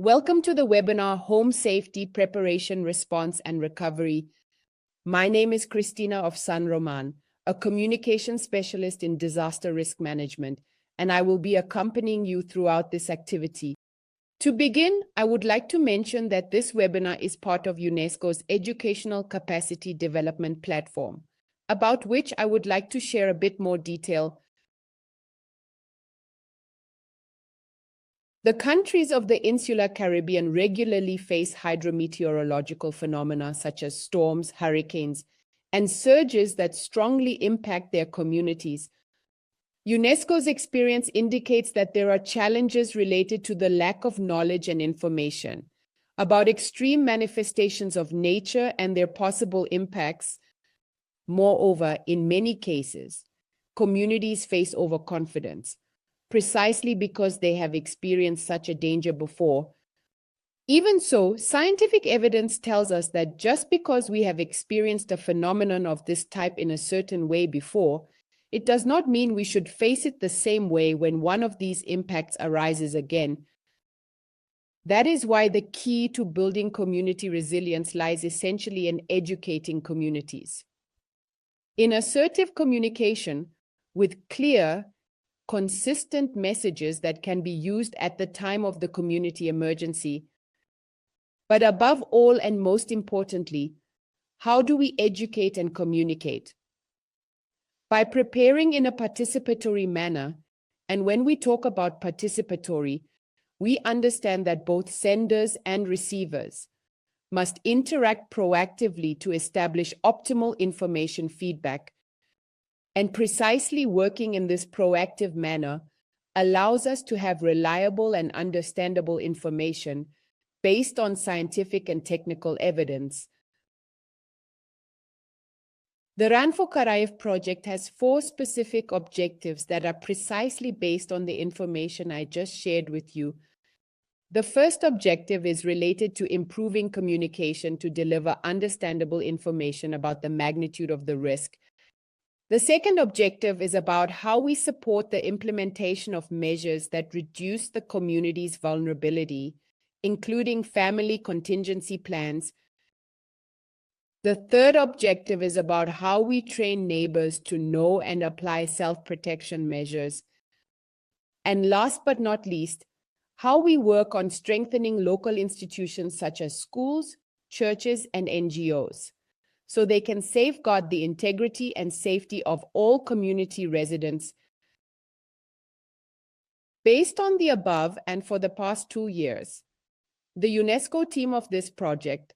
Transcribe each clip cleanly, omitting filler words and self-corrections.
Welcome to the webinar, Home Safety, Preparation, Response, and Recovery. My name is Christina of San Roman, a communication specialist in disaster risk management, and I will be accompanying you throughout this activity. To begin, I would like to mention that this webinar is part of UNESCO's Educational Capacity Development Platform, about which I would like to share a bit more detail. The countries of the Insular Caribbean regularly face hydrometeorological phenomena such as storms, hurricanes, and surges that strongly impact their communities. UNESCO's experience indicates that there are challenges related to the lack of knowledge and information about extreme manifestations of nature and their possible impacts. Moreover, in many cases, communities face overconfidence, precisely because they have experienced such a danger before. Even so, scientific evidence tells us that just because we have experienced a phenomenon of this type in a certain way before, it does not mean we should face it the same way when one of these impacts arises again. That is why the key to building community resilience lies essentially in educating communities. In assertive communication, with clear, consistent messages that can be used at the time of the community emergency. But above all and most importantly, how do we educate and communicate? By preparing in a participatory manner, and when we talk about participatory, we understand that both senders and receivers must interact proactively to establish optimal information feedback. And precisely working in this proactive manner allows us to have reliable and understandable information based on scientific and technical evidence. The Ranfó Karayib project has 4 specific objectives that are precisely based on the information I just shared with you. The first objective is related to improving communication to deliver understandable information about the magnitude of the risk. The second objective is about how we support the implementation of measures that reduce the community's vulnerability, including family contingency plans. The third objective is about how we train neighbors to know and apply self-protection measures. And last but not least, how we work on strengthening local institutions such as schools, churches, and NGOs, so they can safeguard the integrity and safety of all community residents. Based on the above, and for the past 2 years, the UNESCO team of this project,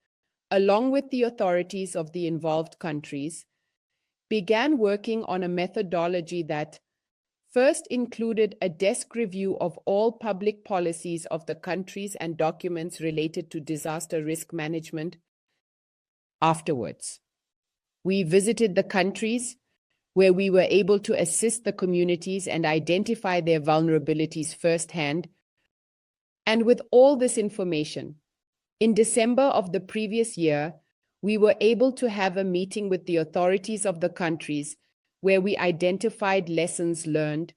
along with the authorities of the involved countries, began working on a methodology that first included a desk review of all public policies of the countries and documents related to disaster risk management. Afterwards, we visited the countries where we were able to assist the communities and identify their vulnerabilities firsthand. And with all this information, in December of the previous year, we were able to have a meeting with the authorities of the countries where we identified lessons learned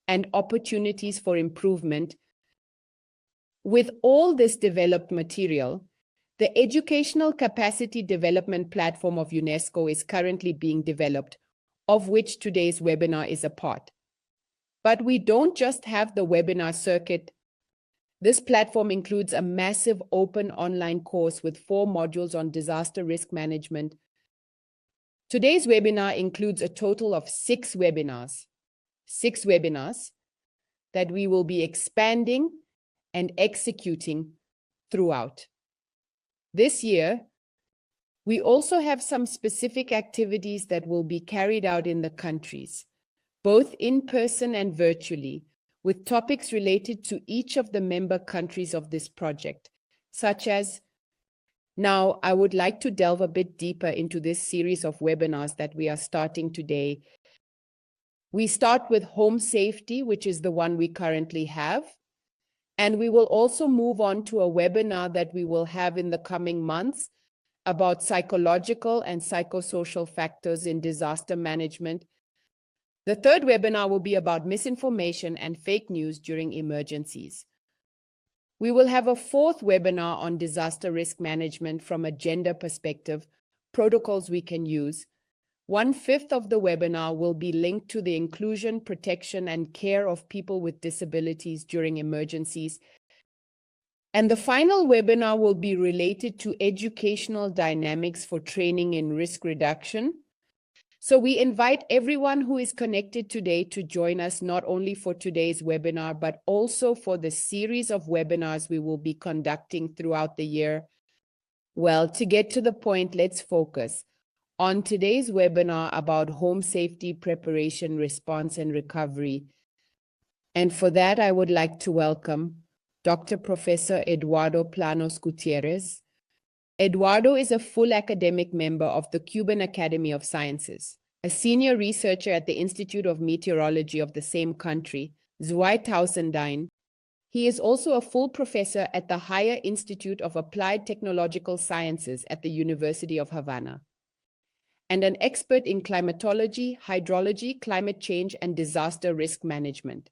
and opportunities for improvement. With all this developed material, the Educational Capacity Development Platform of UNESCO is currently being developed, of which today's webinar is a part. But we don't just have the webinar circuit. This platform includes a massive open online course with 4 modules on disaster risk management. Today's webinar includes a total of 6 webinars. 6 webinars that we will be expanding and executing throughout. This year, we also have some specific activities that will be carried out in the countries, both in person and virtually, with topics related to each of the member countries of this project, such as, now I would like to delve a bit deeper into this series of webinars that we are starting today. We start with home safety, which is the one we currently have. And we will also move on to a webinar that we will have in the coming months about psychological and psychosocial factors in disaster management. The third webinar will be about misinformation and fake news during emergencies. We will have a fourth webinar on disaster risk management from a gender perspective, protocols we can use. 1/5 of the webinar will be linked to the inclusion, protection, and care of people with disabilities during emergencies. And the final webinar will be related to educational dynamics for training in risk reduction. So we invite everyone who is connected today to join us not only for today's webinar, but also for the series of webinars we will be conducting throughout the year. Well, to get to the point, let's focus on today's webinar about home safety, preparation, response, and recovery. And for that, I would like to welcome Dr. Professor Eduardo Planos Gutierrez. Eduardo is a full academic member of the Cuban Academy of Sciences, a senior researcher at the Institute of Meteorology of the same country, 2009. He is also a full professor at the Higher Institute of Applied Technological Sciences at the University of Havana, and an expert in climatology, hydrology, climate change, and disaster risk management.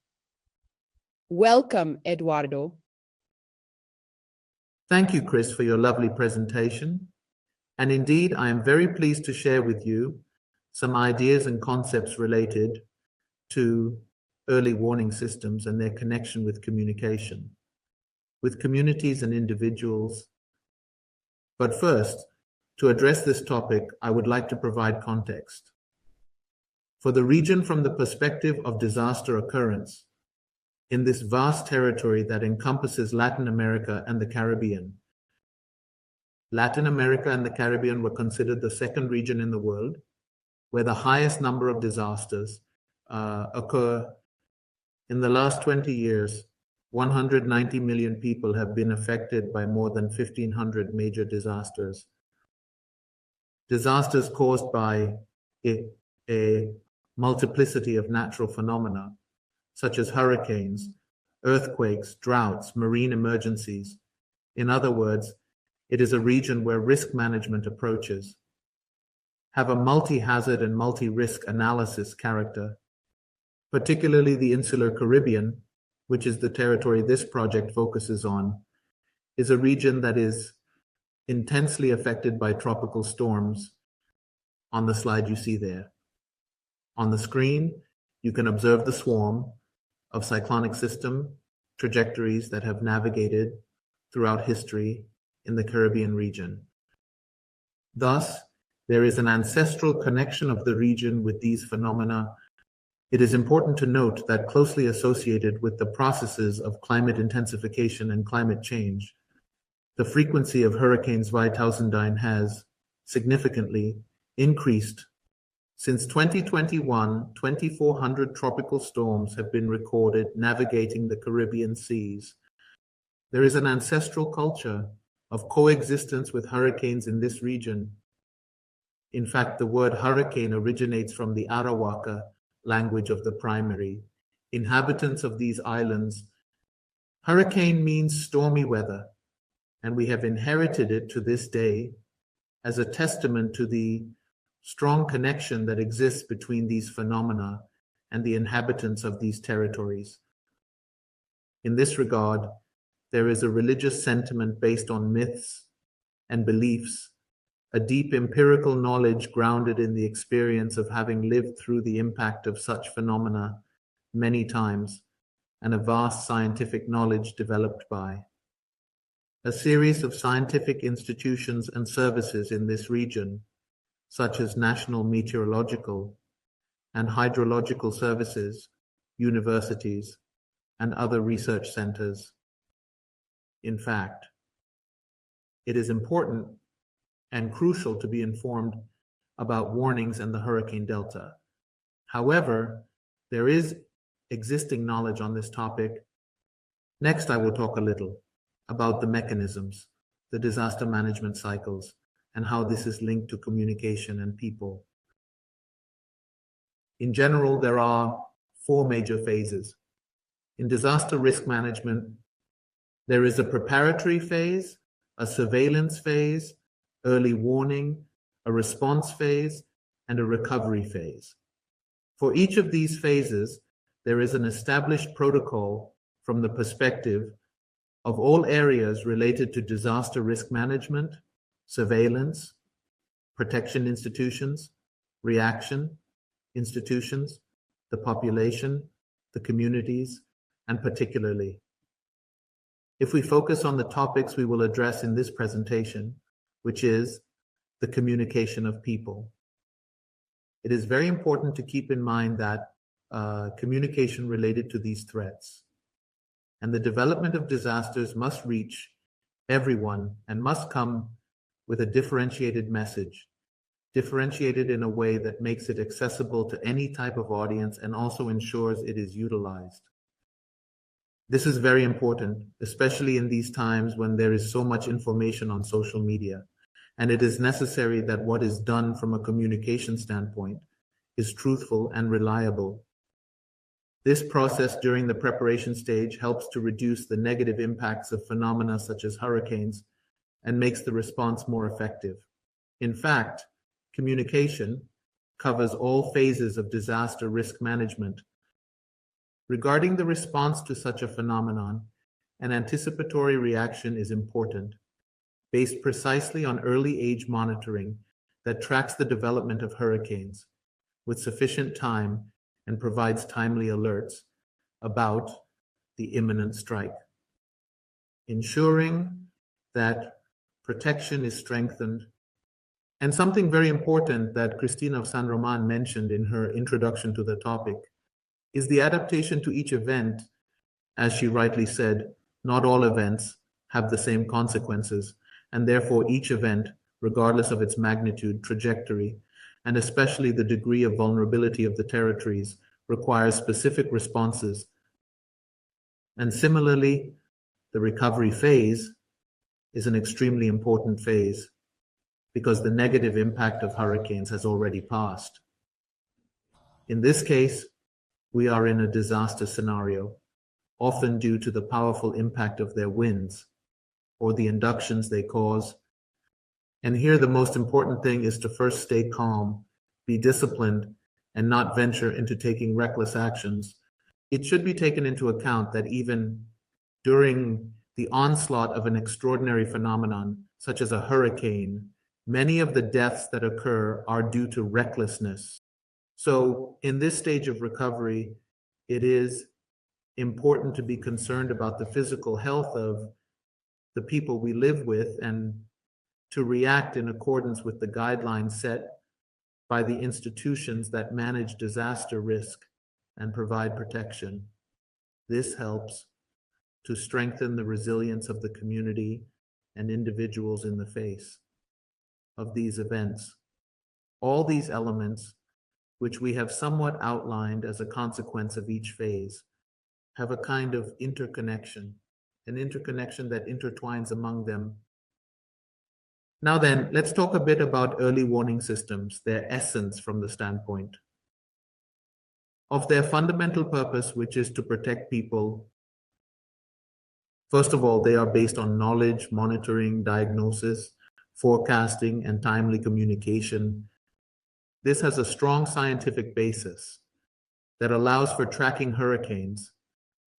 Welcome, Eduardo. Thank you, Chris, for your lovely presentation. And indeed, I am very pleased to share with you some ideas and concepts related to early warning systems and their connection with communication, with communities and individuals. But first, to address this topic, I would like to provide context. For the region from the perspective of disaster occurrence, in this vast territory that encompasses Latin America and the Caribbean. Latin America and the Caribbean were considered the second region in the world where the highest number of disasters occur. In the last 20 years, 190 million people have been affected by more than 1,500 major disasters. Disasters caused by a multiplicity of natural phenomena, such as hurricanes, earthquakes, droughts, marine emergencies. In other words, it is a region where risk management approaches have a multi-hazard and multi-risk analysis character. Particularly the Insular Caribbean, which is the territory this project focuses on, is a region that is intensely affected by tropical storms on the slide you see there. On the screen, you can observe the swarm of cyclonic system trajectories that have navigated throughout history in the Caribbean region. Thus, there is an ancestral connection of the region with these phenomena. It is important to note that closely associated with the processes of climate intensification and climate change, the frequency of hurricanes 2009 has significantly increased. Since 2021, 2,400 tropical storms have been recorded navigating the Caribbean seas. There is an ancestral culture of coexistence with hurricanes in this region. In fact, the word hurricane originates from the Arawaka language of the primary inhabitants of these islands. Hurricane means stormy weather, and we have inherited it to this day as a testament to the strong connection that exists between these phenomena and the inhabitants of these territories. In this regard, there is a religious sentiment based on myths and beliefs, a deep empirical knowledge grounded in the experience of having lived through the impact of such phenomena many times, and a vast scientific knowledge developed by a series of scientific institutions and services in this region, such as national meteorological and hydrological services, universities, and other research centers. In fact, it is important and crucial to be informed about warnings and the hurricane delta. However, there is existing knowledge on this topic. Next, I will talk a little about the mechanisms, the disaster management cycles, and how this is linked to communication and people. In general, there are 4 major phases. In disaster risk management, there is a preparatory phase, a surveillance phase, early warning, a response phase, and a recovery phase. For each of these phases, there is an established protocol from the perspective of all areas related to disaster risk management, surveillance, protection institutions, reaction institutions, the population, the communities, and particularly. If we focus on the topics we will address in this presentation, which is the communication of people, it is very important to keep in mind that communication related to these threats and the development of disasters must reach everyone and must come with a differentiated message, differentiated in a way that makes it accessible to any type of audience and also ensures it is utilized. This is very important, especially in these times when there is so much information on social media, and it is necessary that what is done from a communication standpoint is truthful and reliable. This process during the preparation stage helps to reduce the negative impacts of phenomena such as hurricanes and makes the response more effective. In fact, communication covers all phases of disaster risk management. Regarding the response to such a phenomenon, an anticipatory reaction is important, based precisely on early age monitoring that tracks the development of hurricanes with sufficient time and provides timely alerts about the imminent strike, ensuring that protection is strengthened. And something very important that Christine of San Roman mentioned in her introduction to the topic is the adaptation to each event. As she rightly said, not all events have the same consequences, and therefore each event, regardless of its magnitude, trajectory, and especially the degree of vulnerability of the territories, requires specific responses. And similarly, the recovery phase is an extremely important phase because the negative impact of hurricanes has already passed. In this case, we are in a disaster scenario, often due to the powerful impact of their winds or the inductions they cause. And here the most important thing is to first stay calm, be disciplined, and not venture into taking reckless actions. It should be taken into account that even during the onslaught of an extraordinary phenomenon, such as a hurricane, many of the deaths that occur are due to recklessness. So in this stage of recovery, it is important to be concerned about the physical health of the people we live with and to react in accordance with the guidelines set by the institutions that manage disaster risk and provide protection. This helps to strengthen the resilience of the community and individuals in the face of these events. All these elements, which we have somewhat outlined as a consequence of each phase, have a kind of interconnection, an interconnection that intertwines among them. Now then, let's talk a bit about early warning systems, their essence from the standpoint of their fundamental purpose, which is to protect people. First of all, they are based on knowledge, monitoring, diagnosis, forecasting, and timely communication. This has a strong scientific basis that allows for tracking hurricanes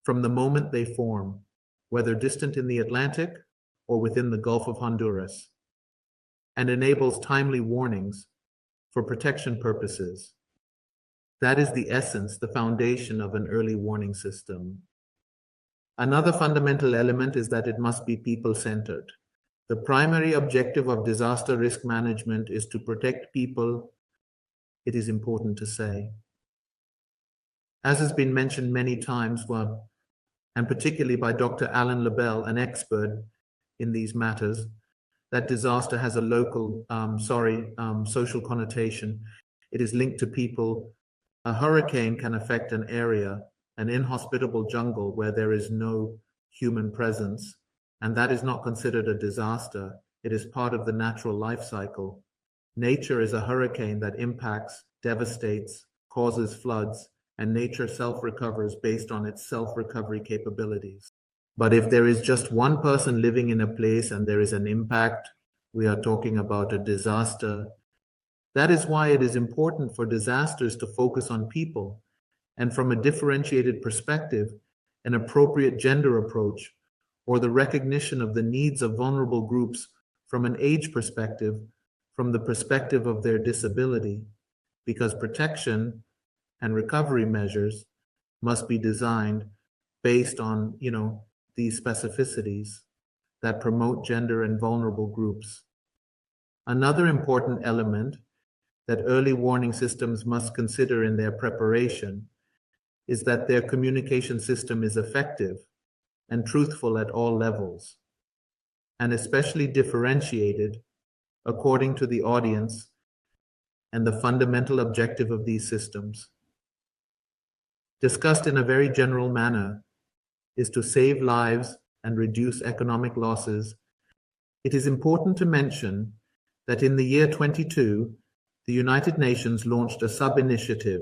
from the moment they form, whether distant in the Atlantic or within the Gulf of Honduras, and enables timely warnings for protection purposes. That is the essence, the foundation of an early warning system. Another fundamental element is that it must be people-centered. The primary objective of disaster risk management is to protect people, it is important to say. As has been mentioned many times, and particularly by Dr. Alan Labelle, an expert in these matters, that disaster has a local, social connotation. It is linked to people. A hurricane can affect an area, an inhospitable jungle where there is no human presence, and that is not considered a disaster. It is part of the natural life cycle. Nature is a hurricane that impacts, devastates, causes floods, and nature self-recovers based on its self-recovery capabilities. But if there is just one person living in a place and there is an impact, we are talking about a disaster. That is why it is important for disasters to focus on people, and from a differentiated perspective, an appropriate gender approach, or the recognition of the needs of vulnerable groups from an age perspective, from the perspective of their disability, because protection and recovery measures must be designed based on, these specificities that promote gender and vulnerable groups. Another important element that early warning systems must consider in their preparation is that their communication system is effective and truthful at all levels, and especially differentiated according to the audience and the fundamental objective of these systems. Discussed in a very general manner is to save lives and reduce economic losses. It is important to mention that in the year 22, the United Nations launched a sub-initiative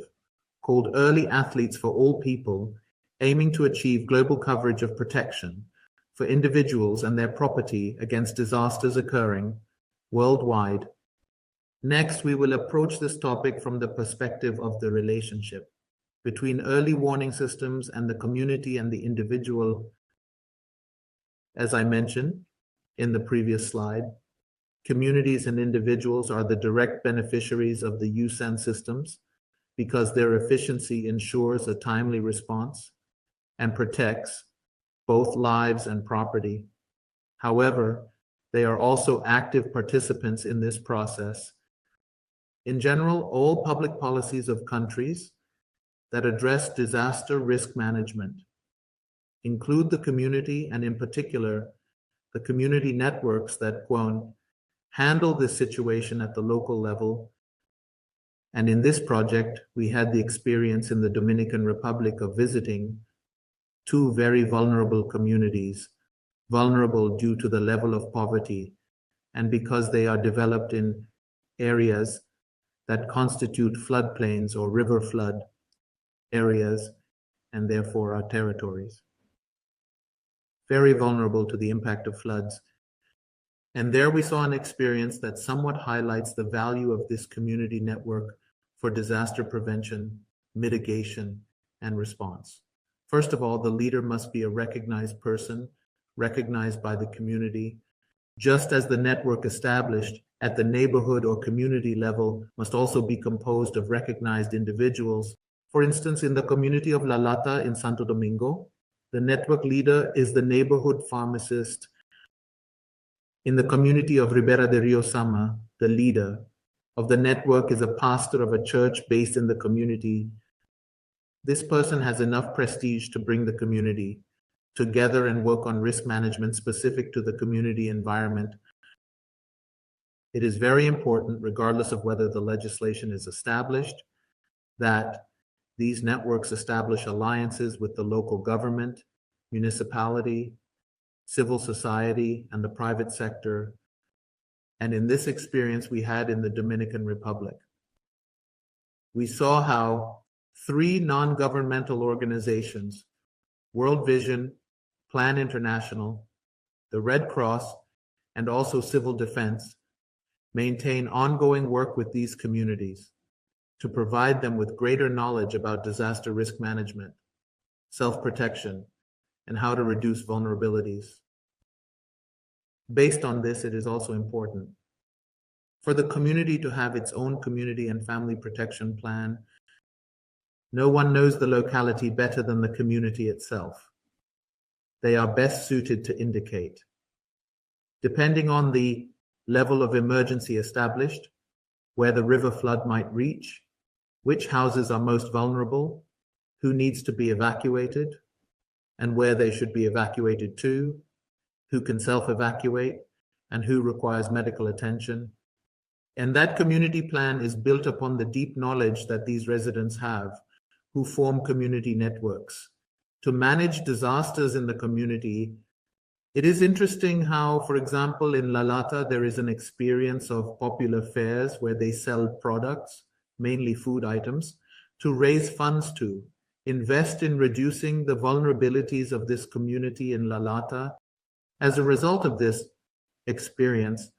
called Early Athletes for All People, aiming to achieve global coverage of protection for individuals and their property against disasters occurring worldwide. Next, we will approach this topic from the perspective of the relationship between early warning systems and the community and the individual. As I mentioned in the previous slide, communities and individuals are the direct beneficiaries of the USAN systems because their efficiency ensures a timely response and protects both lives and property. However, they are also active participants in this process. In general, all public policies of countries that address disaster risk management include the community, and in particular, the community networks that, quote, handle this situation at the local level. And in this project, we had the experience in the Dominican Republic of visiting two very vulnerable communities, vulnerable due to the level of poverty, and because they are developed in areas that constitute floodplains or river flood areas, and therefore are territories. Very vulnerable to the impact of floods. And there we saw an experience that somewhat highlights the value of this community network for disaster prevention, mitigation, and response. First of all, the leader must be a recognized person, recognized by the community, just as the network established at the neighborhood or community level must also be composed of recognized individuals. For instance, in the community of La Lata in Santo Domingo, the network leader is the neighborhood pharmacist. In the community of Ribera de Rio Sama, the leader of the network is a pastor of a church based in the community. This person has enough prestige to bring the community together and work on risk management specific to the community environment. It is very important, regardless of whether the legislation is established, that these networks establish alliances with the local government, municipality, civil society, and the private sector. And in this experience we had in the Dominican Republic, we saw how 3 non-governmental organizations, World Vision, Plan International, the Red Cross, and also Civil Defense, maintain ongoing work with these communities to provide them with greater knowledge about disaster risk management, self-protection, and how to reduce vulnerabilities. Based on this, it is also important for the community to have its own community and family protection plan. No one knows the locality better than the community itself. They are best suited to indicate. Depending on the level of emergency established, where the river flood might reach, which houses are most vulnerable, who needs to be evacuated, and where they should be evacuated to, who can self-evacuate, and who requires medical attention. And that community plan is built upon the deep knowledge that these residents have, who form community networks. To manage disasters in the community, it is interesting how, for example, in La Lata, there is an experience of popular fairs where they sell products, mainly food items, to raise funds to invest in reducing the vulnerabilities of this community in La Lata. As a result of this experience,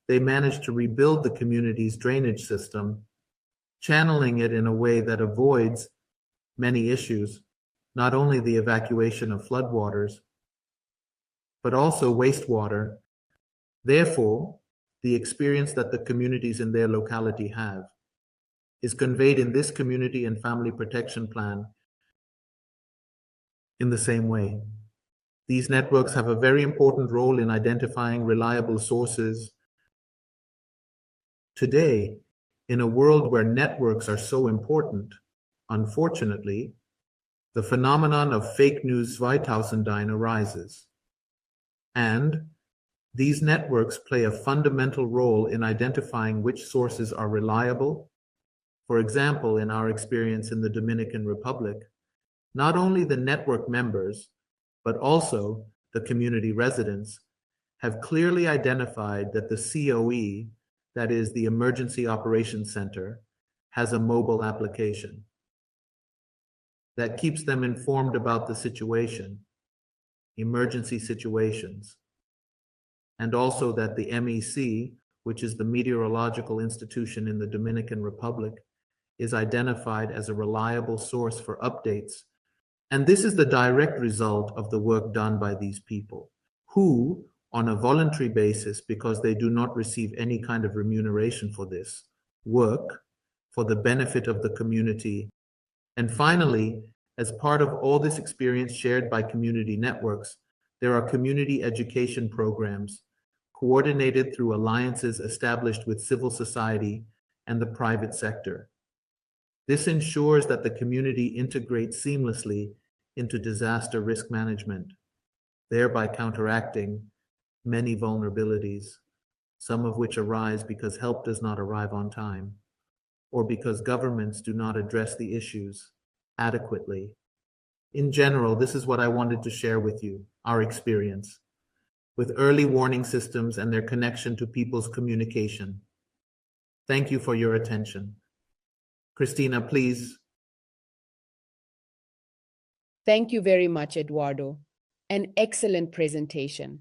they managed to rebuild the community's drainage system, channeling it in a way that avoids many issues, not only the evacuation of floodwaters, but also wastewater. Therefore, the experience that the communities in their locality have is conveyed in this community and family protection plan in the same way. These networks have a very important role in identifying reliable sources. Today, in a world where networks are so important, unfortunately, the phenomenon of fake news Zweitausendine arises. And these networks play a fundamental role in identifying which sources are reliable. For example, in our experience in the Dominican Republic, not only the network members, but also the community residents, have clearly identified that the COE, that is the Emergency Operations Center, has a mobile application that keeps them informed about the situation, emergency situations, and also that the MEC, which is the meteorological institution in the Dominican Republic, is identified as a reliable source for updates. And this is the direct result of the work done by these people, who, on a voluntary basis, because they do not receive any kind of remuneration for this, work for the benefit of the community. And finally, as part of all this experience shared by community networks, there are community education programs coordinated through alliances established with civil society and the private sector. This ensures that the community integrates seamlessly into disaster risk management, thereby counteracting many vulnerabilities, some of which arise because help does not arrive on time, or because governments do not address the issues adequately. In general, this is what I wanted to share with you, our experience with early warning systems and their connection to people's communication. Thank you for your attention. Christina, please. Thank you very much, Eduardo. An excellent presentation.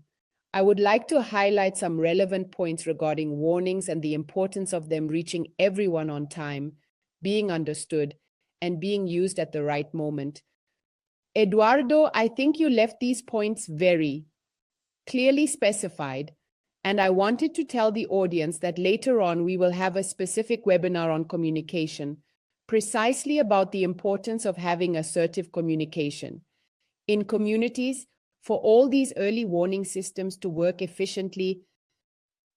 I would like to highlight some relevant points regarding warnings and the importance of them reaching everyone on time, being understood, and being used at the right moment. Eduardo, I think you left these points very clearly specified, and I wanted to tell the audience that later on we will have a specific webinar on communication, precisely about the importance of having assertive communication in communities for all these early warning systems to work efficiently.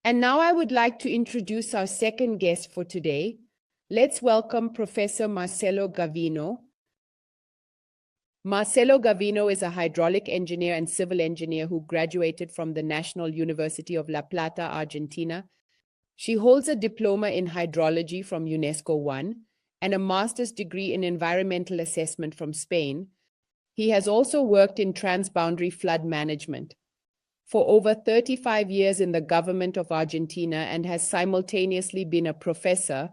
And now I would like to introduce our second guest for today. Let's welcome Professor Marcelo Gavino. Marcelo Gavino is a hydraulic engineer and civil engineer who graduated from the National University of La Plata, Argentina. She holds a diploma in hydrology from UNESCO 1 and a master's degree in environmental assessment from Spain. He has also worked in transboundary flood management for over 35 years in the government of Argentina and has simultaneously been a professor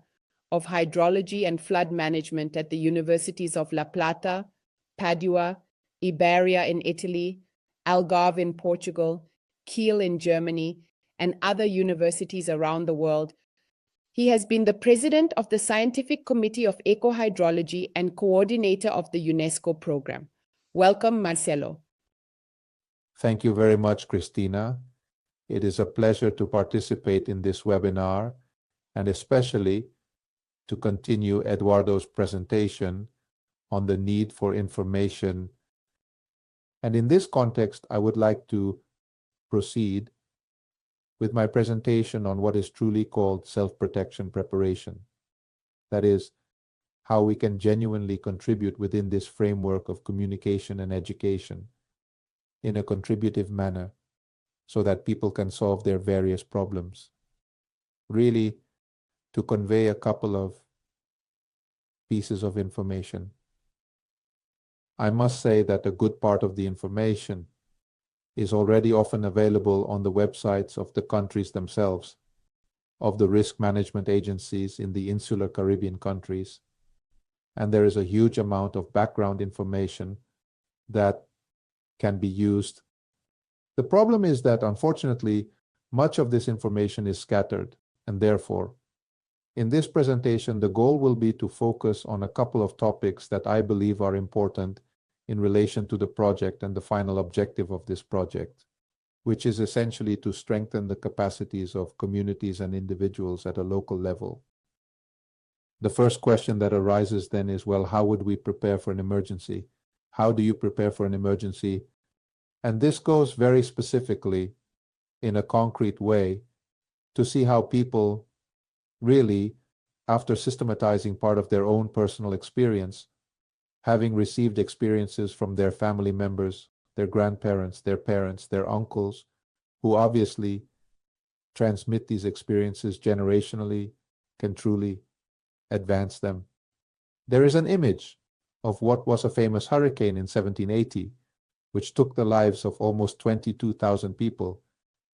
of hydrology and flood management at the universities of La Plata, Padua, Iberia in Italy, Algarve in Portugal, Kiel in Germany, and other universities around the world. He has been the president of the Scientific Committee of Ecohydrology and coordinator of the UNESCO program. Welcome, Marcelo. Thank you very much, Christina. It is a pleasure to participate in this webinar and especially to continue Eduardo's presentation on the need for information. And in this context, I would like to proceed with my presentation on what is truly called self-protection preparation. That is, how we can genuinely contribute within this framework of communication and education in a contributive manner so that people can solve their various problems. Really, to convey a couple of pieces of information. I must say that a good part of the information is already often available on the websites of the countries themselves, of the risk management agencies in the Insular Caribbean countries, and there is a huge amount of background information that can be used. The problem is that, unfortunately, much of this information is scattered, and therefore, in this presentation, the goal will be to focus on a couple of topics that I believe are important in relation to the project and the final objective of this project. which is essentially to strengthen the capacities of communities and individuals at a local level. The first question that arises then is, well, how would we prepare for an emergency? How do you prepare for an emergency? And this goes very specifically in a concrete way to see how people really, after systematizing part of their own personal experience, having received experiences from their family members, their grandparents, their parents, their uncles, who obviously transmit these experiences generationally, can truly advance them. There is an image of what was a famous hurricane in 1780, which took the lives of almost 22,000 people,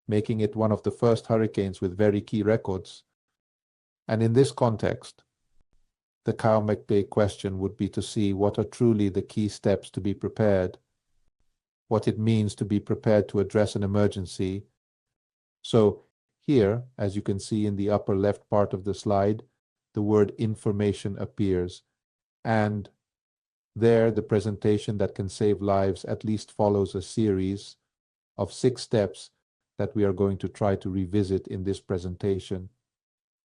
making it one of the first hurricanes with very key records. And in this context, the Kaumek question would be to see what are truly the key steps to be prepared, what it means to be prepared to address an emergency. So here, as you can see in the upper left part of the slide, the word information appears. And there, the presentation that can save lives at least follows a series of 6 steps that we are going to try to revisit in this presentation.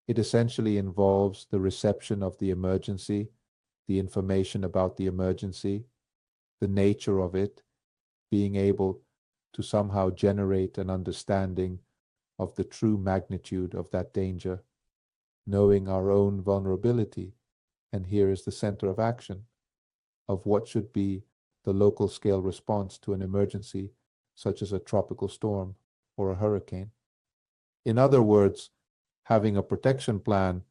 It essentially involves the reception of the emergency, the information about the emergency, the nature of it, being able to somehow generate an understanding of the true magnitude of that danger, knowing our own vulnerability, and here is the center of action of what should be the local scale response to an emergency such as a tropical storm or a hurricane. In other words, having a protection plan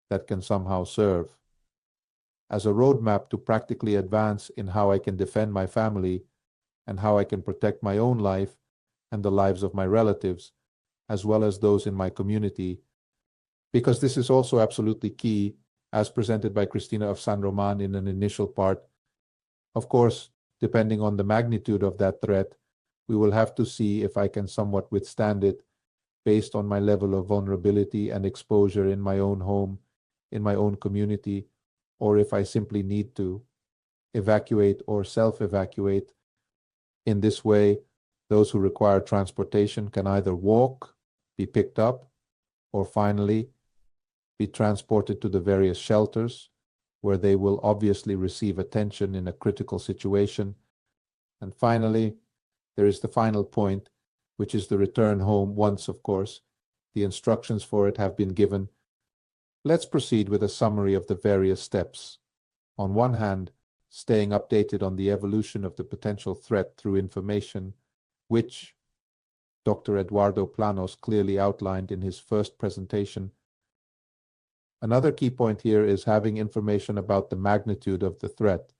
that can somehow serve as a roadmap to practically advance in how I can defend my family and how I can protect my own life and the lives of my relatives, as well as those in my community, because this is also absolutely key, as presented by Cristina of San Roman in an initial part. Of course, depending on the magnitude of that threat, we will have to see if I can somewhat withstand it based on my level of vulnerability and exposure in my own home, in my own community, or if I simply need to evacuate or self-evacuate. In this way, those who require transportation can either walk, be picked up, or finally be transported to the various shelters where they will obviously receive attention in a critical situation. And finally, there is the final point, which is the return home once, of course, the instructions for it have been given. Let's proceed with a summary of the various steps. On one hand, staying updated on the evolution of the potential threat through information, which Dr. Eduardo Planos clearly outlined in his first presentation. Another key point here is having information about the magnitude of the threat,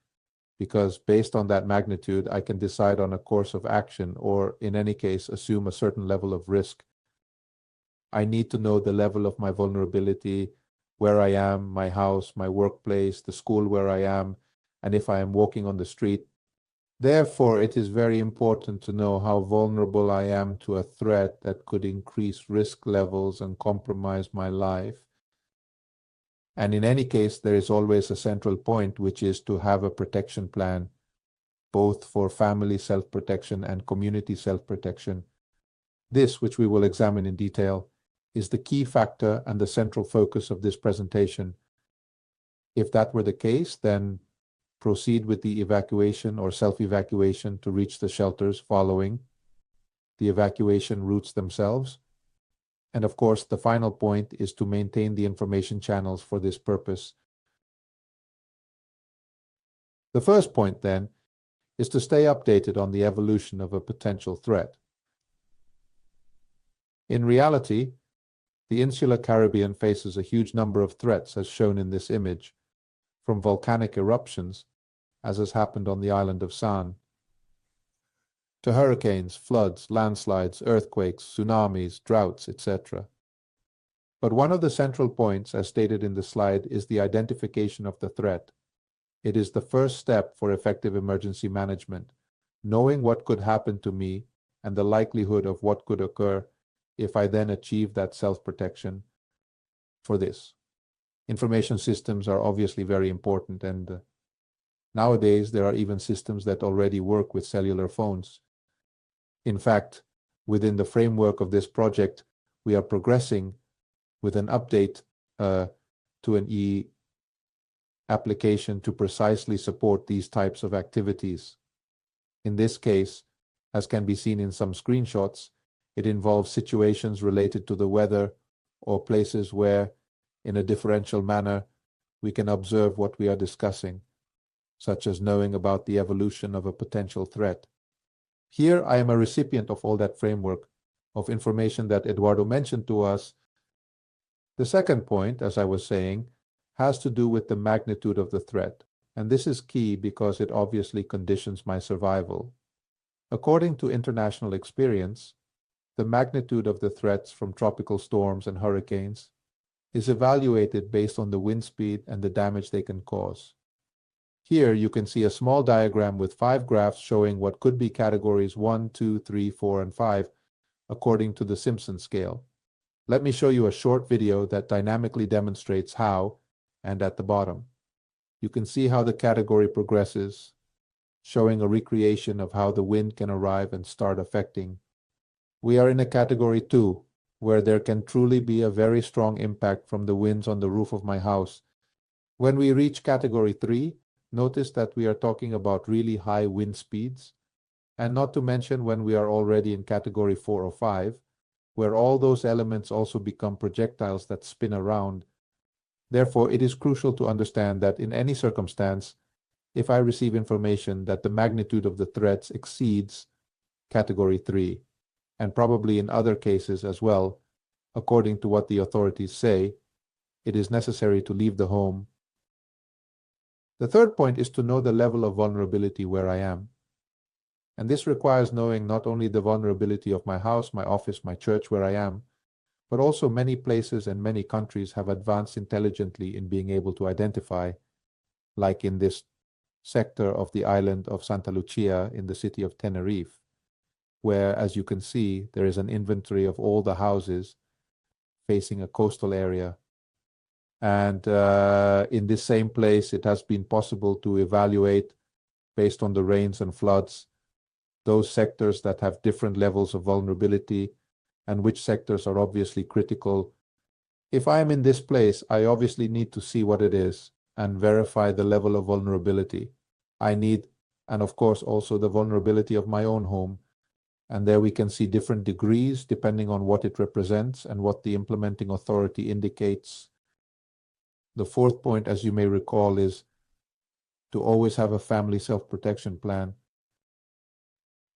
because based on that magnitude, I can decide on a course of action or, in any case, assume a certain level of risk. I need to know the level of my vulnerability, where I am, my house, my workplace, the school where I am, and if I am walking on the street. Therefore, it is very important to know how vulnerable I am to a threat that could increase risk levels and compromise my life. And in any case, there is always a central point, which is to have a protection plan, both for family self-protection and community self-protection. This, which we will examine in detail, is the key factor and the central focus of this presentation. If that were the case, then proceed with the evacuation or self-evacuation to reach the shelters following the evacuation routes themselves. And of course, the final point is to maintain the information channels for this purpose. The first point, then, is to stay updated on the evolution of a potential threat. In reality, the Insular Caribbean faces a huge number of threats, as shown in this image, from volcanic eruptions, as has happened on the island of San, to hurricanes, floods, landslides, earthquakes, tsunamis, droughts, etc. But one of the central points, as stated in the slide, is the identification of the threat. It is the first step for effective emergency management, knowing what could happen to me and the likelihood of what could occur if I then achieve that self-protection. For this, information systems are obviously very important, and nowadays there are even systems that already work with cellular phones. In fact, within the framework of this project, we are progressing with an update to an application to precisely support these types of activities. In this case, as can be seen in some screenshots, it involves situations related to the weather or places where, in a differential manner, we can observe what we are discussing, such as knowing about the evolution of a potential threat. Here, I am a recipient of all that framework of information that Eduardo mentioned to us. The second point, as I was saying, has to do with the magnitude of the threat, and this is key because it obviously conditions my survival. According to international experience, the magnitude of the threats from tropical storms and hurricanes is evaluated based on the wind speed and the damage they can cause. Here you can see a small diagram with 5 graphs showing what could be categories 1, 2, 3, 4, and 5 according to the Simpson scale. Let me show you a short video that dynamically demonstrates how, and at the bottom, you can see how the category progresses, showing a recreation of how the wind can arrive and start affecting. We are in a category 2, where there can truly be a very strong impact from the winds on the roof of my house. When we reach category 3, notice that we are talking about really high wind speeds, and not to mention when we are already in category 4 or 5, where all those elements also become projectiles that spin around. Therefore, it is crucial to understand that in any circumstance, if I receive information that the magnitude of the threats exceeds category 3, and probably in other cases as well, according to what the authorities say, it is necessary to leave the home. The third point is to know the level of vulnerability where I am. And this requires knowing not only the vulnerability of my house, my office, my church where I am, but also many places and many countries have advanced intelligently in being able to identify, like in this sector of the island of Santa Lucia in the city of Tenerife, where, as you can see, there is an inventory of all the houses facing a coastal area. And in this same place, it has been possible to evaluate, based on the rains and floods, those sectors that have different levels of vulnerability and which sectors are obviously critical. If I am in this place, I obviously need to see what it is and verify the level of vulnerability. I need, and of course also the vulnerability of my own home. And there we can see different degrees depending on what it represents and what the implementing authority indicates. The fourth point, as you may recall, is to always have a family self-protection plan.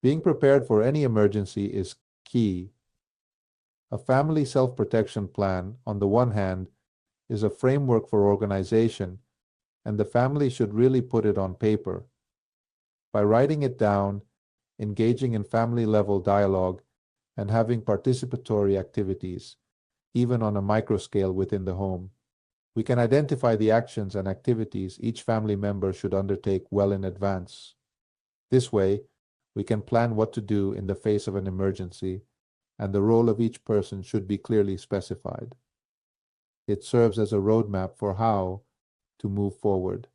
Being prepared for any emergency is key. A family self-protection plan, on the one hand, is a framework for organization, and the family should really put it on paper. By writing it down, engaging in family-level dialogue, and having participatory activities, even on a micro scale within the home, we can identify the actions and activities each family member should undertake well in advance. This way, we can plan what to do in the face of an emergency, and the role of each person should be clearly specified. It serves as a roadmap for how to move forward.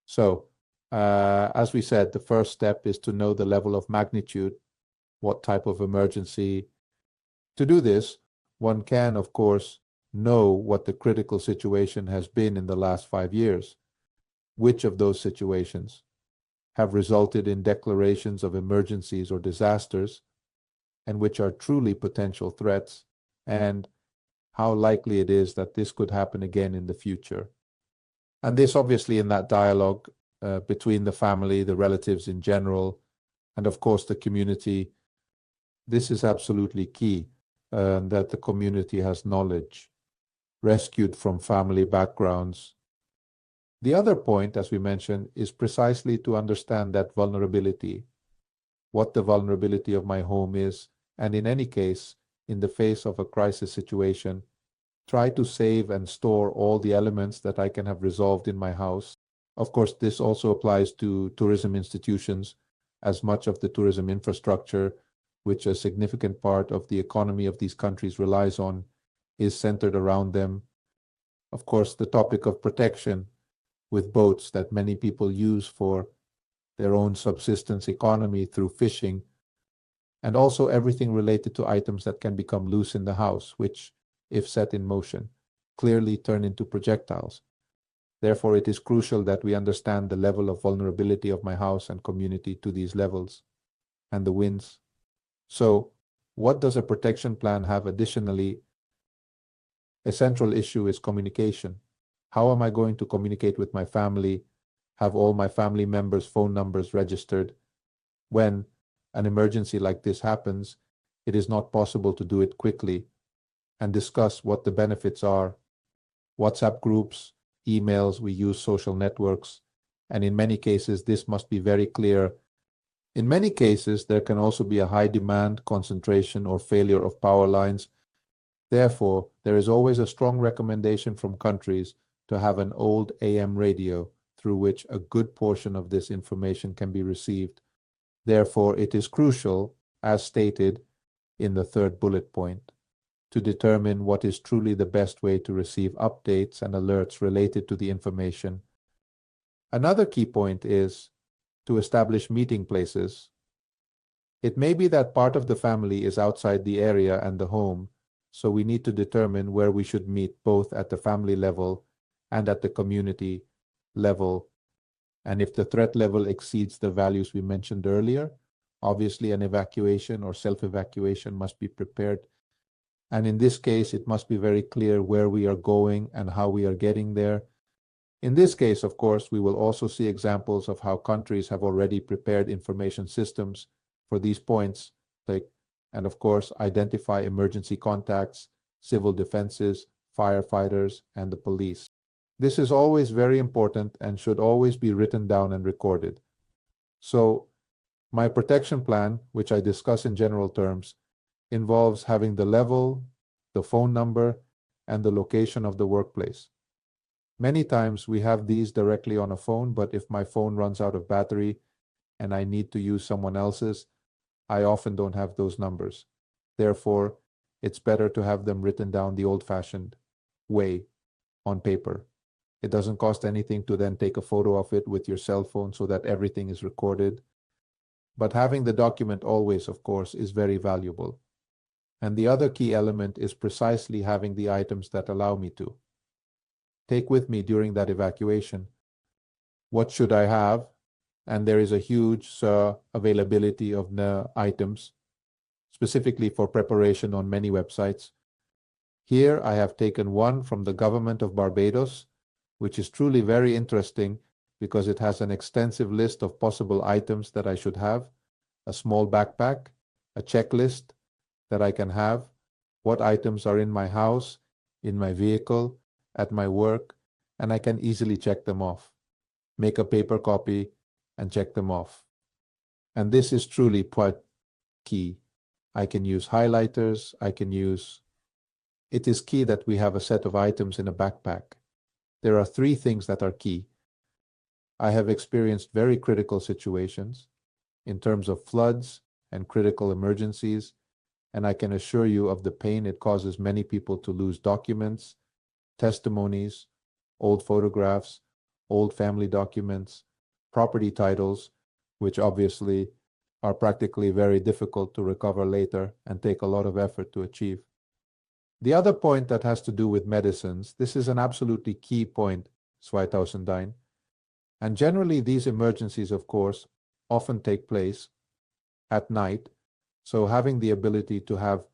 So, as we said, the first step is to know the level of magnitude, what type of emergency. To do this, one can, of course, know what the critical situation has been in the last 5 years. Which of those situations have resulted in declarations of emergencies or disasters, and which are truly potential threats, and how likely it is that this could happen again in the future. And this obviously in that dialogue between the family, the relatives in general, and of course the community. This is absolutely key, that the community has knowledge, rescued from family backgrounds. The other point, as we mentioned, is precisely to understand that vulnerability, what the vulnerability of my home is, and in any case, in the face of a crisis situation, try to save and store all the elements that I can have resolved in my house. Of course, this also applies to tourism institutions, as much of the tourism infrastructure, which a significant part of the economy of these countries relies on, is centered around them. Of course, the topic of protection with boats that many people use for their own subsistence economy through fishing and also everything related to items that can become loose in the house, which, if set in motion, clearly turn into projectiles. Therefore, it is crucial that we understand the level of vulnerability of my house and community to these levels and the winds. So, what does a protection plan have additionally? A central issue is communication. How am I going to communicate with my family, have all my family members' phone numbers registered? When an emergency like this happens, it is not possible to do it quickly and discuss what the benefits are. WhatsApp groups, emails, we use social networks, and in many cases, this must be very clear. In many cases, there can also be a high demand, concentration, or failure of power lines. Therefore, there is always a strong recommendation from countries to have an old AM radio through which a good portion of this information can be received. Therefore, it is crucial, as stated in the third bullet point, to determine what is truly the best way to receive updates and alerts related to the information. Another key point is to establish meeting places. It may be that part of the family is outside the area and the home, so we need to determine where we should meet both at the family level and at the community level. And if the threat level exceeds the values we mentioned earlier, obviously an evacuation or self-evacuation must be prepared. And in this case, it must be very clear where we are going and how we are getting there. In this case, of course, we will also see examples of how countries have already prepared information systems for these points, and of course, identify emergency contacts, civil defenses, firefighters, and the police. This is always very important and should always be written down and recorded. So, my protection plan, which I discuss in general terms, involves having the level, the phone number, and the location of the workplace. Many times we have these directly on a phone, but if my phone runs out of battery and I need to use someone else's, I often don't have those numbers. Therefore, it's better to have them written down the old-fashioned way on paper. It doesn't cost anything to then take a photo of it with your cell phone so that everything is recorded. But having the document always, of course, is very valuable. And the other key element is precisely having the items that allow me to take with me during that evacuation. What should I have? And there is a huge availability of the items, specifically for preparation on many websites. Here I have taken one from the government of Barbados, which is truly very interesting because it has an extensive list of possible items that I should have, a small backpack, a checklist that I can have, what items are in my house, in my vehicle, at my work, and I can easily check them off, make a paper copy, and check them off. And this is truly quite key. I can use highlighters, it is key that we have a set of items in a backpack. There are three things that are key. I have experienced very critical situations in terms of floods and critical emergencies, and I can assure you of the pain it causes many people to lose documents, testimonies, old photographs, old family documents, property titles, which obviously are practically very difficult to recover later and take a lot of effort to achieve. The other point that has to do with medicines, this is an absolutely key point, 2009. And generally these emergencies, of course, often take place at night. So having the ability to have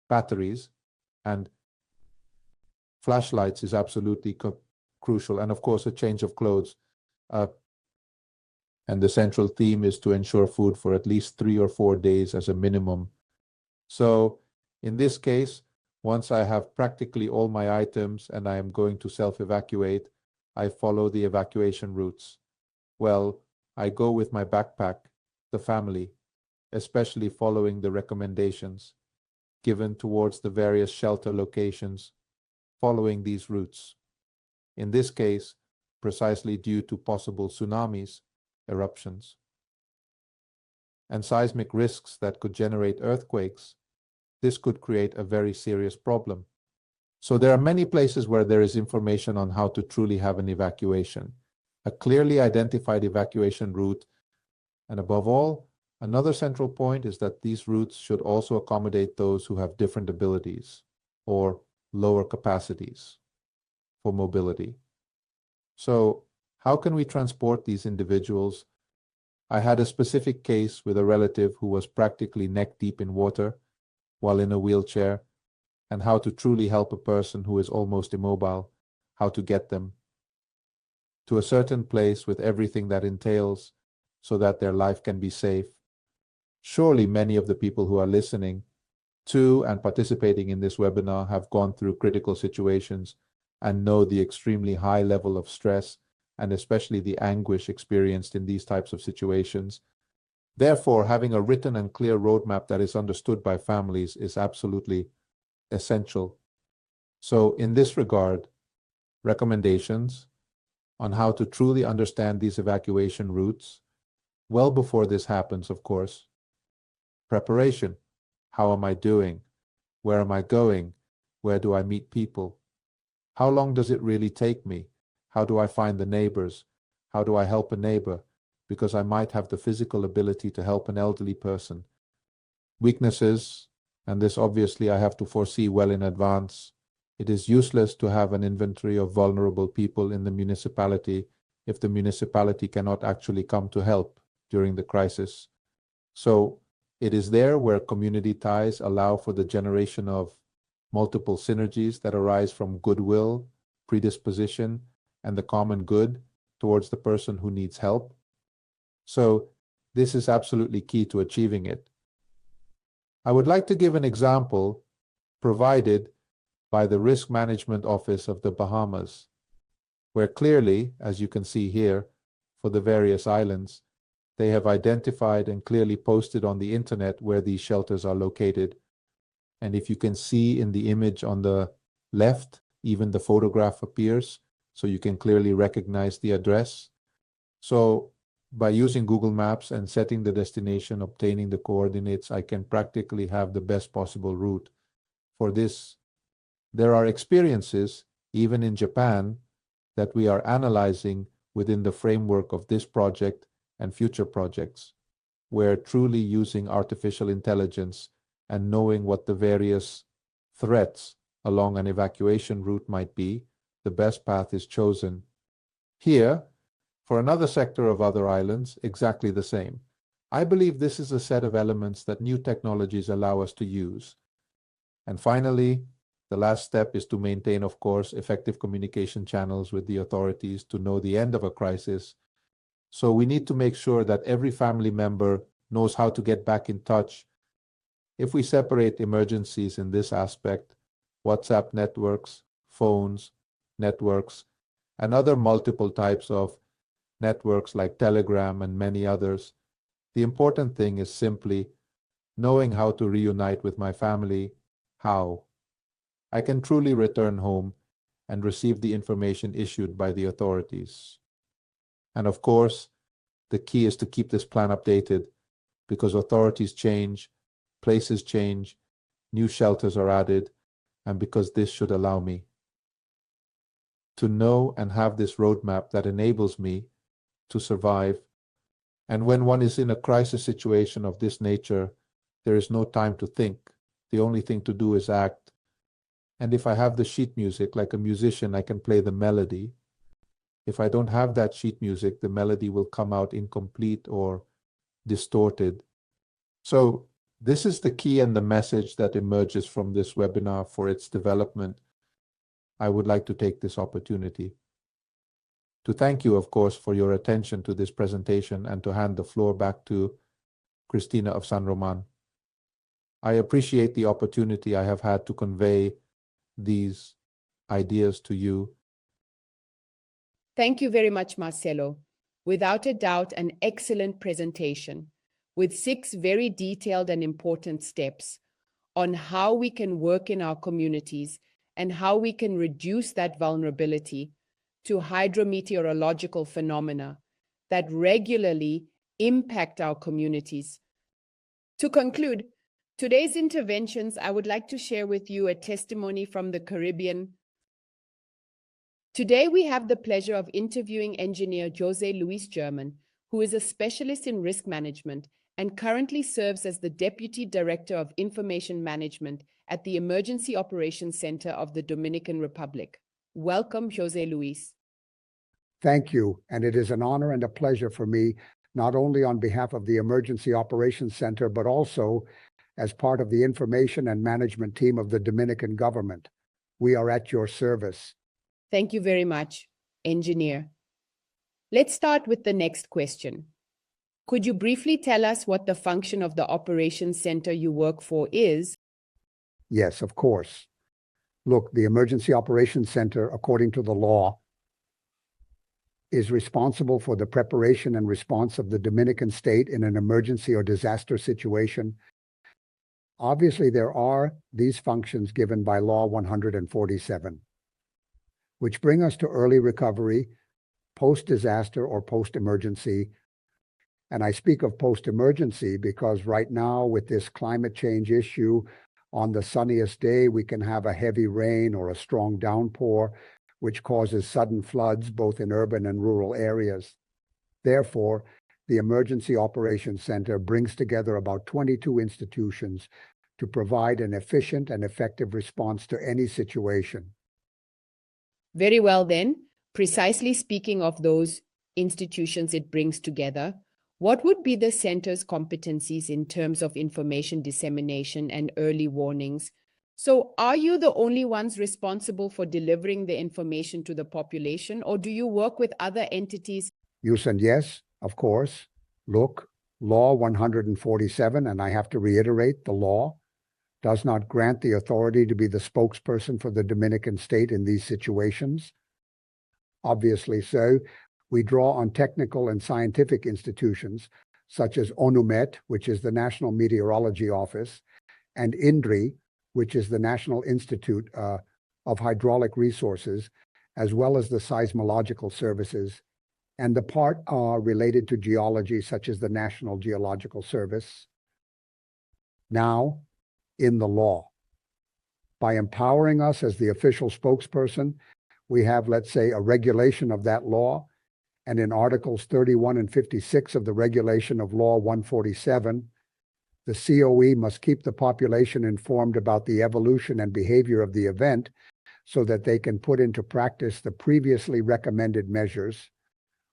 batteries and flashlights is absolutely crucial. And of course, a change of clothes. And the central theme is to ensure food for at least 3 or 4 days as a minimum. So in this case, once I have practically all my items and I am going to self-evacuate, I follow the evacuation routes. Well, I go with my backpack, the family, especially following the recommendations given towards the various shelter locations, following these routes. In this case, precisely due to possible tsunamis, eruptions, and seismic risks that could generate earthquakes, this could create a very serious problem. So there are many places where there is information on how to truly have an evacuation, a clearly identified evacuation route, and above all, Another central point is that these routes should also accommodate those who have different abilities or lower capacities for mobility. So, how can we transport these individuals? I had a specific case with a relative who was practically neck deep in water while in a wheelchair, and how to truly help a person who is almost immobile, how to get them to a certain place with everything that entails so that their life can be safe. Surely many of the people who are listening to and participating in this webinar have gone through critical situations and know the extremely high level of stress and especially the anguish experienced in these types of situations. Therefore, having a written and clear roadmap that is understood by families is absolutely essential. So in this regard, recommendations on how to truly understand these evacuation routes, well before this happens, of course. Preparation. How am I doing? Where am I going? Where do I meet people? How long does it really take me? How do I find the neighbors? How do I help a neighbor? Because I might have the physical ability to help an elderly person. Weaknesses, and this obviously I have to foresee well in advance. It is useless to have an inventory of vulnerable people in the municipality if the municipality cannot actually come to help during the crisis. So it is there where community ties allow for the generation of multiple synergies that arise from goodwill, predisposition, and the common good towards the person who needs help. So this is absolutely key to achieving it. I would like to give an example provided by the Risk Management Office of the Bahamas, where clearly, as you can see here, for the various islands, they have identified and clearly posted on the internet where these shelters are located. And if you can see in the image on the left, even the photograph appears, so you can clearly recognize the address. So by using Google Maps and setting the destination, obtaining the coordinates, I can practically have the best possible route. For this, there are experiences, even in Japan, that we are analyzing within the framework of this project and future projects, where truly using artificial intelligence and knowing what the various threats along an evacuation route might be, the best path is chosen. Here, for another sector of other islands, exactly the same. I believe this is a set of elements that new technologies allow us to use. And finally, the last step is to maintain, of course, effective communication channels with the authorities to know the end of a crisis. So we need to make sure that every family member knows how to get back in touch. If we separate emergencies in this aspect, WhatsApp networks, phones, networks, and other multiple types of networks like Telegram and many others, the important thing is simply knowing how to reunite with my family. How? I can truly return home and receive the information issued by the authorities. And of course, the key is to keep this plan updated because authorities change, places change, new shelters are added, and because this should allow me to know and have this roadmap that enables me to survive. And when one is in a crisis situation of this nature, there is no time to think. The only thing to do is act. And if I have the sheet music, like a musician, I can play the melody. If I don't have that sheet music, the melody will come out incomplete or distorted. So this is the key and the message that emerges from this webinar for its development. I would like to take this opportunity to thank you, of course, for your attention to this presentation and to hand the floor back to Cristina of San Roman. I appreciate the opportunity I have had to convey these ideas to you. Thank you very much, Marcelo. Without a doubt, an excellent presentation with 6 very detailed and important steps on how we can work in our communities and how we can reduce that vulnerability to hydrometeorological phenomena that regularly impact our communities. To conclude today's interventions, I would like to share with you a testimony from the Caribbean. Today, we have the pleasure of interviewing engineer Jose Luis German, who is a specialist in risk management and currently serves as the Deputy Director of Information Management at the Emergency Operations Center of the Dominican Republic. Welcome, José Luis. Thank you, and it is an honor and a pleasure for me, not only on behalf of the Emergency Operations Center, but also as part of the information and management team of the Dominican government. We are at your service. Thank you very much, Engineer. Let's start with the next question. Could you briefly tell us what the function of the Operations Center you work for is? Yes, of course. Look, the Emergency Operations Center, according to the law, is responsible for the preparation and response of the Dominican state in an emergency or disaster situation. Obviously, there are these functions given by Law 147, which bring us to early recovery, post-disaster or post-emergency. And I speak of post-emergency because right now, with this climate change issue, on the sunniest day, we can have a heavy rain or a strong downpour, which causes sudden floods both in urban and rural areas. Therefore, the Emergency Operations Center brings together about 22 institutions to provide an efficient and effective response to any situation. Very well then, precisely speaking of those institutions it brings together, what would be the center's competencies in terms of information dissemination and early warnings? So are you the only ones responsible for delivering the information to the population, or do you work with other entities? You said yes, of course. Look, Law 147, and I have to reiterate, the law does not grant the authority to be the spokesperson for the Dominican state in these situations. Obviously so, we draw on technical and scientific institutions such as ONUMET, which is the National Meteorology Office, and INDRI, which is the National Institute of Hydraulic Resources, as well as the seismological services, and the part related to geology, such as the National Geological Service. Now, in the law, by empowering us as the official spokesperson, we have, let's say, a regulation of that law, and in Articles 31 and 56 of the regulation of Law 147, the COE must keep the population informed about the evolution and behavior of the event so that they can put into practice the previously recommended measures,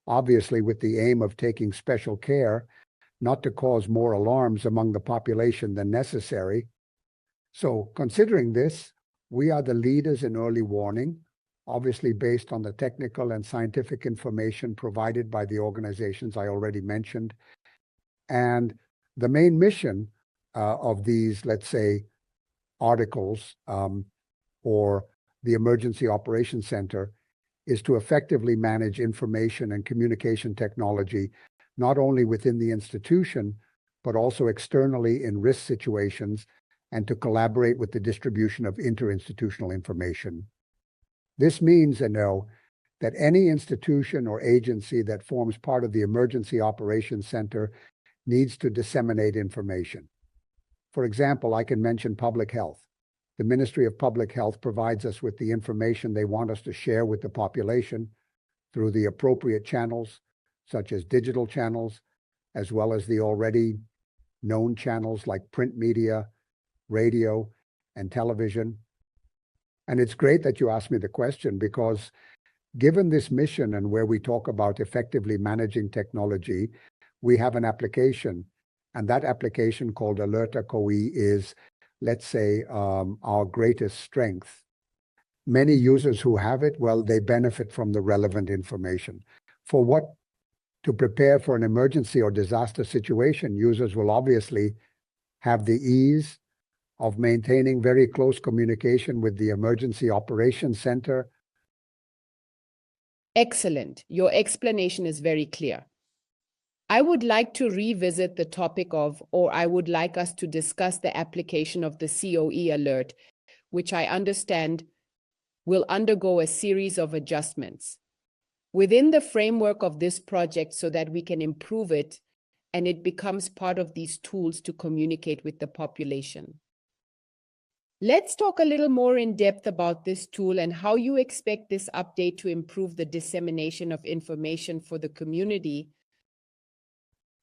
obviously with the aim of taking special care not to cause more alarms among the population than necessary. So, considering this, we are the leaders in early warning, obviously based on the technical and scientific information provided by the organizations I already mentioned. And the main mission of these, let's say, articles or the Emergency Operations Center is to effectively manage information and communication technology, not only within the institution, but also externally in risk situations, and to collaborate with the distribution of interinstitutional information. This means, that any institution or agency that forms part of the Emergency Operations Center needs to disseminate information. For example, I can mention public health. The Ministry of Public Health provides us with the information they want us to share with the population through the appropriate channels, such as digital channels, as well as the already known channels like print media, radio, and television. And it's great that you asked me the question, because given this mission and where we talk about effectively managing technology, we have an application, and that application called Alerta COE is, let's say, our greatest strength. Many users who have it, well, they benefit from the relevant information. To prepare for an emergency or disaster situation, users will obviously have the ease of maintaining very close communication with the Emergency Operations Center. Excellent. Your explanation is very clear. I would like to revisit the topic of, or I would like us to discuss the application of the COE alert, which I understand will undergo a series of adjustments within the framework of this project so that we can improve it and it becomes part of these tools to communicate with the population. Let's talk a little more in depth about this tool and how you expect this update to improve the dissemination of information for the community.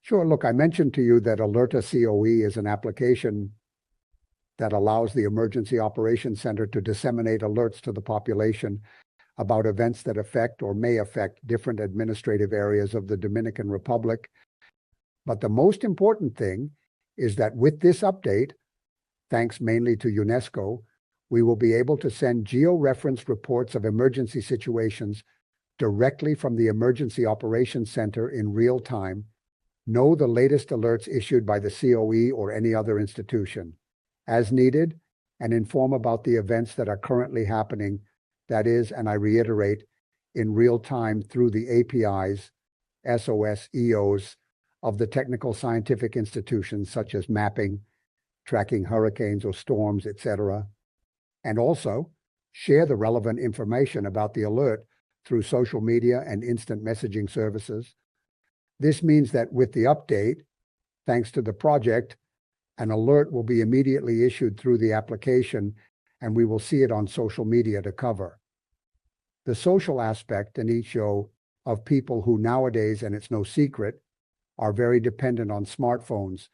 Sure. Look, I mentioned to you that Alerta COE is an application that allows the Emergency Operations Center to disseminate alerts to the population about events that affect or may affect different administrative areas of the Dominican Republic. But the most important thing is that with this update, thanks mainly to UNESCO, we will be able to send geo-referenced reports of emergency situations directly from the Emergency Operations Center in real time, know the latest alerts issued by the COE or any other institution, as needed, and inform about the events that are currently happening, that is, and I reiterate, in real time through the APIs, SOS, EOs of the technical scientific institutions such as mapping, tracking hurricanes or storms, etc., and also share the relevant information about the alert through social media and instant messaging services. This means that with the update, thanks to the project, an alert will be immediately issued through the application, and we will see it on social media to cover. The social aspect, Anicio, of people who nowadays, and it's no secret, are very dependent on smartphones.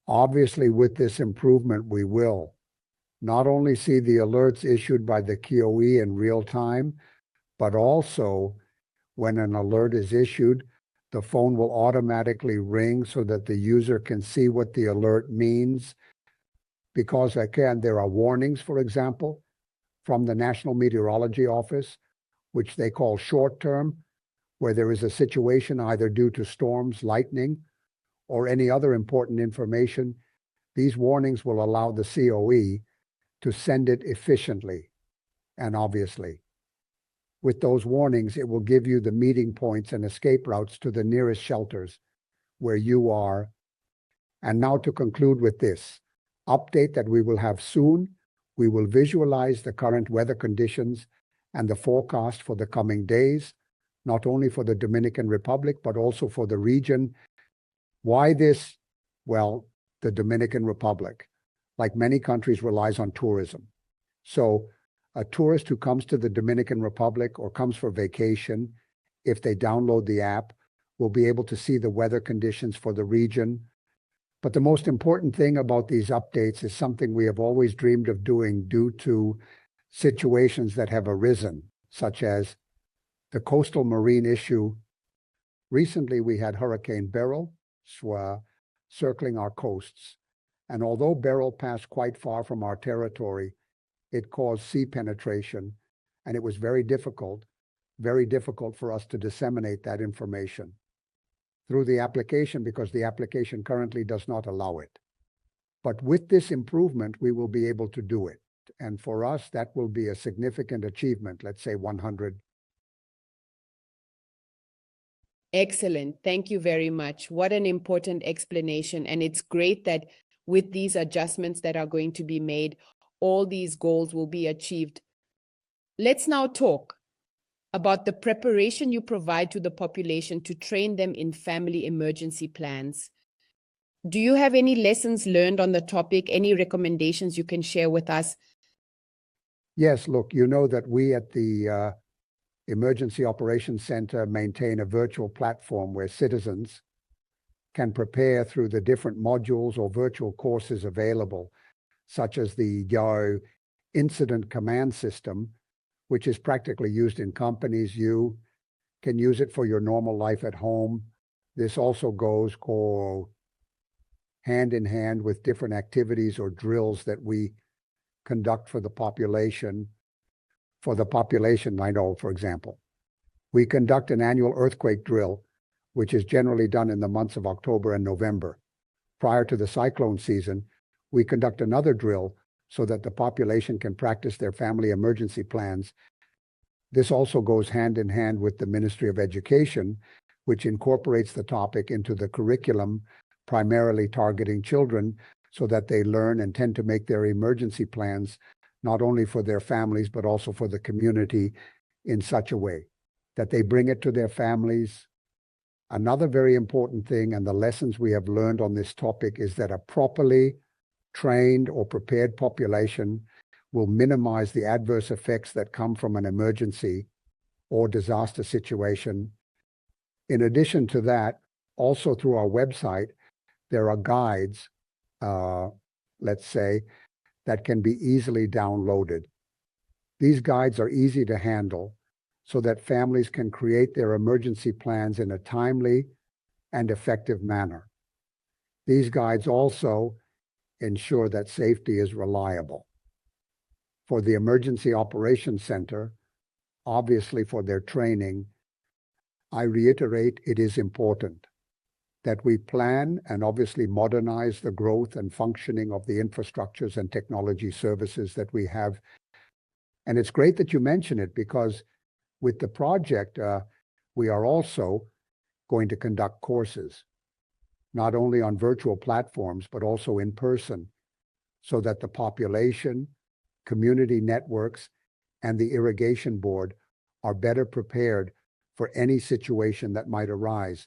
Obviously, with this improvement, we will not only see the alerts issued by the COE in real time, but also when an alert is issued, the phone will automatically ring so that the user can see what the alert means. Because again, there are warnings, for example, from the National Meteorology Office, which they call short-term, where there is a situation either due to storms, lightning, or any other important information. These warnings will allow the COE to send it efficiently and obviously. With those warnings, it will give you the meeting points and escape routes to the nearest shelters where you are. And now to conclude with this update that we will have soon, we will visualize the current weather conditions and the forecast for the coming days, not only for the Dominican Republic, but also for the region. Why this? Well, the Dominican Republic, like many countries, relies on tourism. So a tourist who comes to the Dominican Republic or comes for vacation, if they download the app, will be able to see the weather conditions for the region. But the most important thing about these updates is something we have always dreamed of doing due to situations that have arisen, such as the coastal marine issue. Recently, we had Hurricane Beryl circling our coasts. And although Beryl passed quite far from our territory, it caused sea penetration, and it was very difficult for us to disseminate that information through the application because the application currently does not allow it. But with this improvement, we will be able to do it. And for us, that will be a significant achievement, let's say 100. Excellent. Thank you very much. What an important explanation. And it's great that with these adjustments that are going to be made, all these goals will be achieved. Let's now talk about the preparation you provide to the population to train them in family emergency plans. Do you have any lessons learned on the topic? Any recommendations you can share with us? Yes, look, you know that we at the Emergency Operations Center maintain a virtual platform where citizens can prepare through the different modules or virtual courses available, such as the incident command system, which is practically used in companies. You can use it for your normal life at home. This also goes hand in hand with different activities or drills that we conduct for the population. For the population, I know, for example, we conduct an annual earthquake drill, which is generally done in the months of October and November. Prior to the cyclone season, we conduct another drill so that the population can practice their family emergency plans. This also goes hand in hand with the Ministry of Education, which incorporates the topic into the curriculum, primarily targeting children, so that they learn and tend to make their emergency plans, not only for their families, but also for the community in such a way that they bring it to their families. Another very important thing, and the lessons we have learned on this topic, is that a properly trained or prepared population will minimize the adverse effects that come from an emergency or disaster situation. In addition to that, also through our website, there are guides, let's say, that can be easily downloaded. These guides are easy to handle so that families can create their emergency plans in a timely and effective manner. These guides also ensure that safety is reliable. For the Emergency Operations Center, obviously for their training, I reiterate it is important that we plan and obviously modernize the growth and functioning of the infrastructures and technology services that we have. And it's great that you mention it, because with the project, we are also going to conduct courses, not only on virtual platforms, but also in person, so that the population, community networks, and the irrigation board are better prepared for any situation that might arise.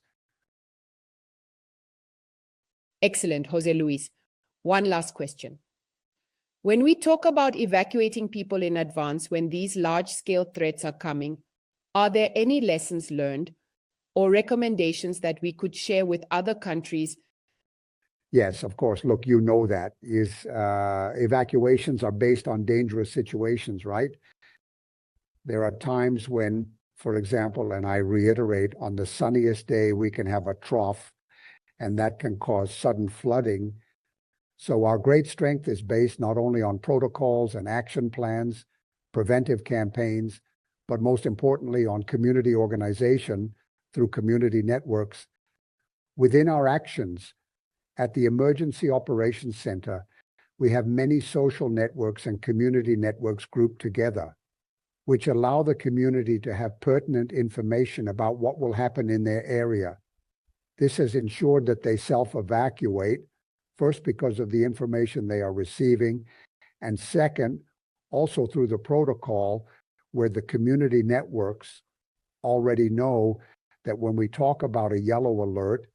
Excellent, Jose Luis. One last question. When we talk about evacuating people in advance when these large-scale threats are coming, are there any lessons learned or recommendations that we could share with other countries? Yes, of course. Look, you know that evacuations are based on dangerous situations, right? There are times when, for example, and I reiterate, on the sunniest day, we can have a trough, and that can cause sudden flooding. So our great strength is based not only on protocols and action plans, preventive campaigns, but most importantly on community organization through community networks. Within our actions at the Emergency Operations Center, we have many social networks and community networks grouped together, which allow the community to have pertinent information about what will happen in their area. This has ensured that they self-evacuate, first because of the information they are receiving, and second, also through the protocol where the community networks already know that when we talk about a yellow alert,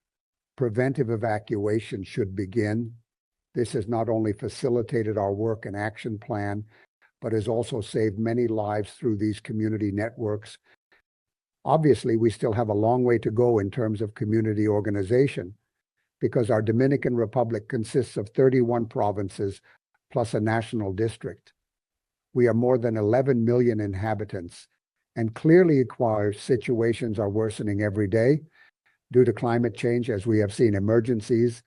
preventive evacuation should begin. This has not only facilitated our work and action plan, but has also saved many lives through these community networks. Obviously, we still have a long way to go in terms of community organization, because our Dominican Republic consists of 31 provinces plus a national district. We are more than 11 million inhabitants, and clearly our situations are worsening every day due to climate change, as we have seen emergencies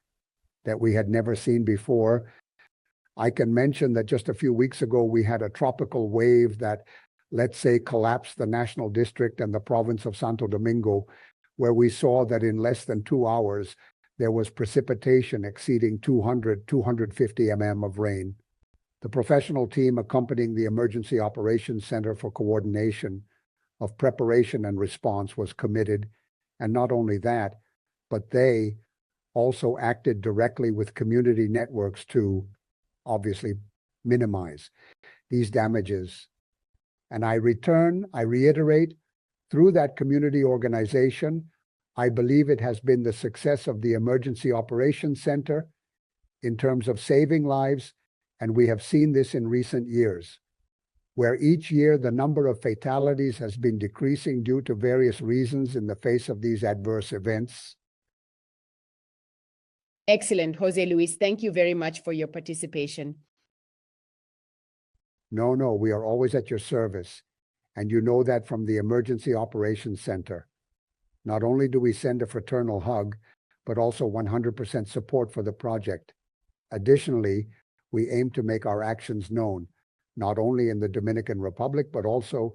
that we had never seen before. I can mention that just a few weeks ago, we had a tropical wave that, let's say, collapsed the national district and the province of Santo Domingo, where we saw that in less than 2 hours, there was precipitation exceeding 250 mm of rain. The professional team accompanying the Emergency Operations Center for coordination of preparation and response was committed, and not only that, but they also acted directly with community networks to obviously minimize these damages. And I reiterate, through that community organization, I believe it has been the success of the Emergency Operations Center in terms of saving lives, and we have seen this in recent years, where each year the number of fatalities has been decreasing due to various reasons in the face of these adverse events. Excellent, Jose Luis. Thank you very much for your participation. No, we are always at your service, and you know that from the Emergency Operations Center. Not only do we send a fraternal hug, but also 100% support for the project. Additionally, we aim to make our actions known, not only in the Dominican Republic, but also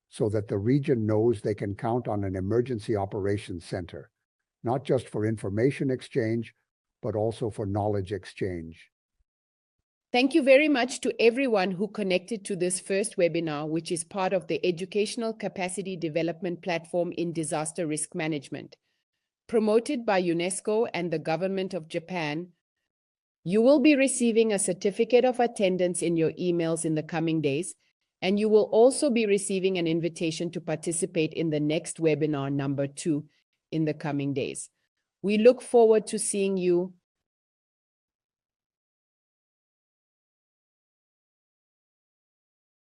so that the region knows they can count on an Emergency Operations Center, not just for information exchange, but also for knowledge exchange. Thank you very much to everyone who connected to this first webinar, which is part of the Educational Capacity Development Platform in Disaster Risk Management. Promoted by UNESCO and the Government of Japan, you will be receiving a certificate of attendance in your emails in the coming days, and you will also be receiving an invitation to participate in the next webinar number 2 in the coming days. We look forward to seeing you